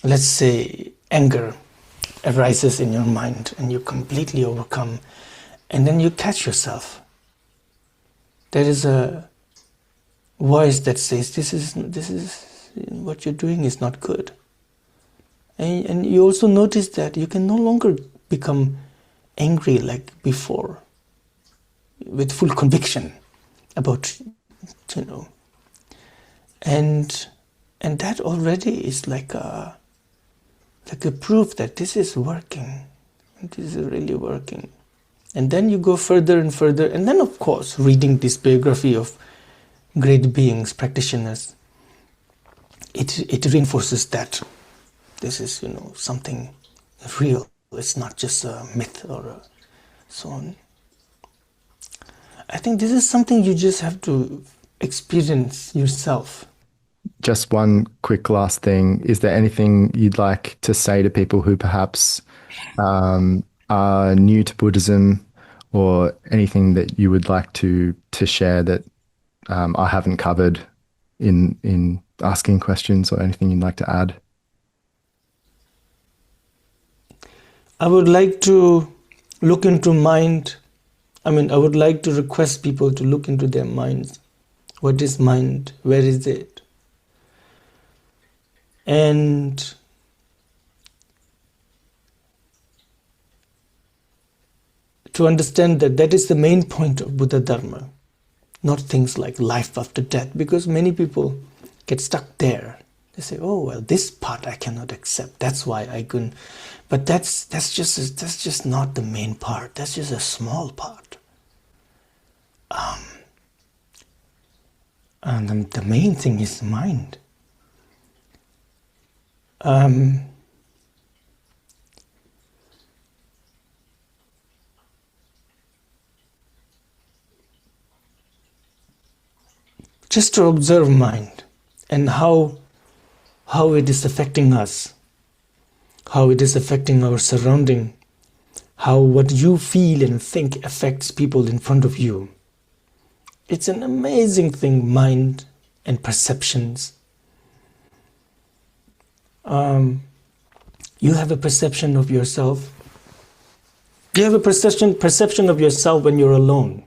let's say anger arises in your mind and you completely overcome, and then you catch yourself. There is a voice that says, this is what you're doing is not good. And you also notice that you can no longer become angry like before, with full conviction about, and that already is like a proof that this is working. This is really working. And then you go further and further, and then of course reading this biography of great beings, practitioners, it reinforces that this is, something real. It's not just a myth or so on. I think this is something you just have to experience yourself. Just one quick last thing. Is there anything you'd like to say to people who perhaps are new to Buddhism, or anything that you would like to share that I haven't covered in asking questions, or anything you'd like to add? I would like to look into mind. I would like to request people to look into their minds. What is mind? Where is it? And to understand that is the main point of Buddha Dharma, not things like life after death, because many people get stuck there. They say, oh, well, this part I cannot accept. That's why I couldn't. But that's just not the main part. That's just a small part. And the main thing is mind. Just to observe mind and how it is affecting us, how it is affecting our surrounding, how what you feel and think affects people in front of you. It's an amazing thing, mind and perceptions. You have a perception of yourself. You have a perception of yourself when you're alone.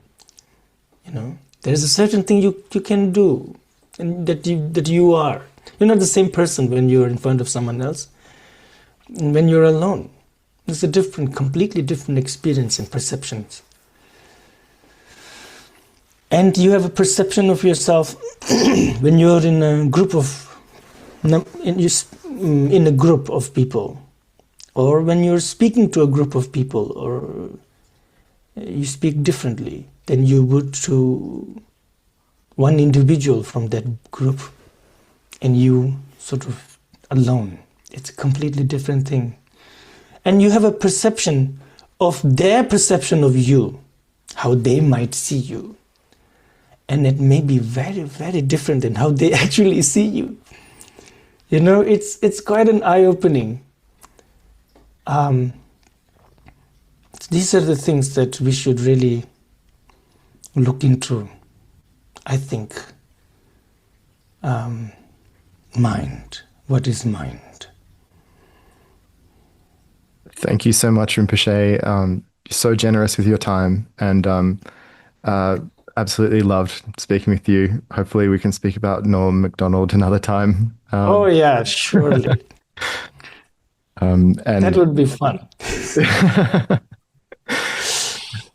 There is a certain thing you can do, and that you are. You're not the same person when you're in front of someone else. And when you're alone, it's a completely different experience and perceptions. And you have a perception of yourself when you're in a group of people, or when you're speaking to a group of people, or you speak differently than you would to one individual from that group, and you sort of alone. It's a completely different thing. And you have a perception of their perception of you, how they might see you. And it may be very, very different than how they actually see you. You know, it's quite an eye-opening. These are the things that we should really look into, I think. Mind. What is mind? Thank you so much, Rinpoche. You're so generous with your time, and absolutely loved speaking with you. Hopefully we can speak about Norm MacDonald another time. Oh yeah, surely. And that would be fun.